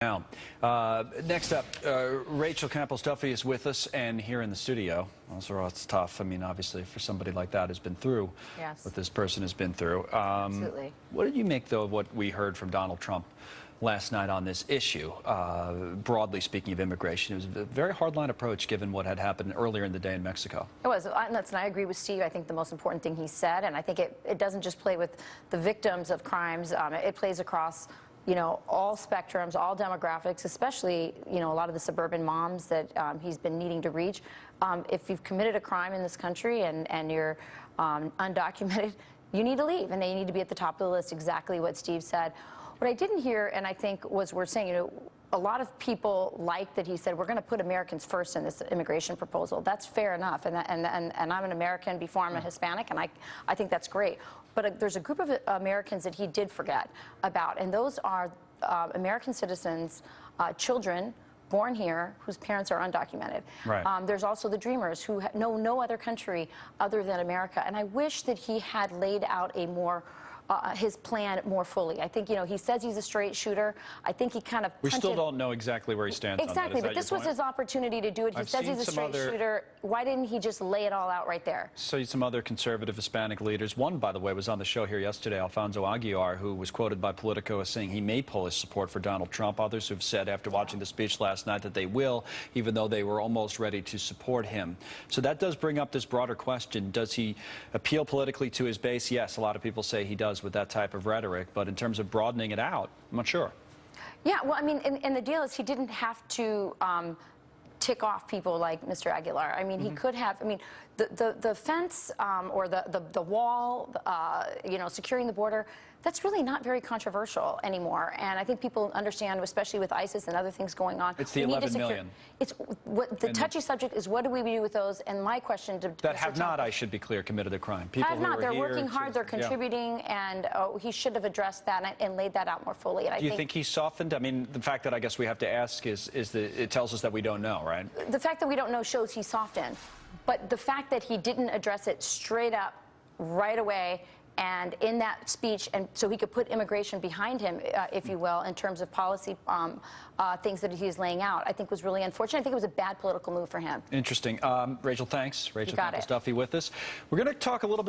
Now, next up, Rachel Campos-Duffy is with us and here in the studio. Also, it's tough. I mean, obviously, for somebody like that who's been through what this person has been through. Absolutely. What did you make, though, of what we heard from Donald Trump last night on this issue, broadly speaking of immigration? It was a very hardline approach given what had happened earlier in the day in Mexico. It was. And I agree with Steve. I think the most important thing he said, and I think it doesn't just play with the victims of crimes, it plays across all spectrums, all demographics, especially, a lot of the suburban moms that he's been needing to reach. If you've committed a crime in this country and you're undocumented, you need to leave, and they need to be at the top of the list, exactly what Steve said. What I didn't hear, and I think was we're saying, a lot of people like that he said, we're going to put Americans first in this immigration proposal. That's fair enough, and I'm an American before I'm a Hispanic, and I think that's great. But there's a group of Americans that he did forget about, and those are American citizens, children born here whose parents are undocumented. Right. There's also the dreamers who know no other country other than America, and I wish that he had laid out a more his plan more fully. I think, he says he's a straight shooter. I think he kind of We still don't know exactly where he stands exactly, on that. but this was his opportunity to do it. He says he's a straight shooter. Why didn't he just lay it all out right there? So some other conservative Hispanic leaders. One, by the way, was on the show here yesterday, Alfonso Aguilar, who was quoted by Politico as saying he may pull his support for Donald Trump. Others who've said after watching the speech last night that they will, even though they were almost ready to support him. So that does bring up this broader question. Does he appeal politically to his base? Yes, a lot of people say he does with that type of rhetoric, but in terms of broadening it out, I'm not sure. Yeah, well, I mean, and the deal is he didn't have to tick off people like Mr. Aguilar. I mean, he could have. I mean, the fence or the wall, securing the border, that's really not very controversial anymore. And I think people understand, especially with ISIS and other things going on. It's the 11 million. It's what the touchy subject is. What do we do with those? And my question to that have not, I should be clear, committed a crime. People have not. They're here working hard. They're contributing, and he should have addressed that and laid that out more fully. And do you think he softened? I mean, the fact that I guess we have to ask is that it tells us that we don't know, right? The fact that we don't know shows he softened, but the fact that he didn't address it straight up, right away, and in that speech, and so he could put immigration behind him, if you will, in terms of policy things that he's laying out, I think was really unfortunate. I think it was a bad political move for him. Interesting. Rachel, thanks. Rachel Campos-Duffy with us. We're going to talk a little bit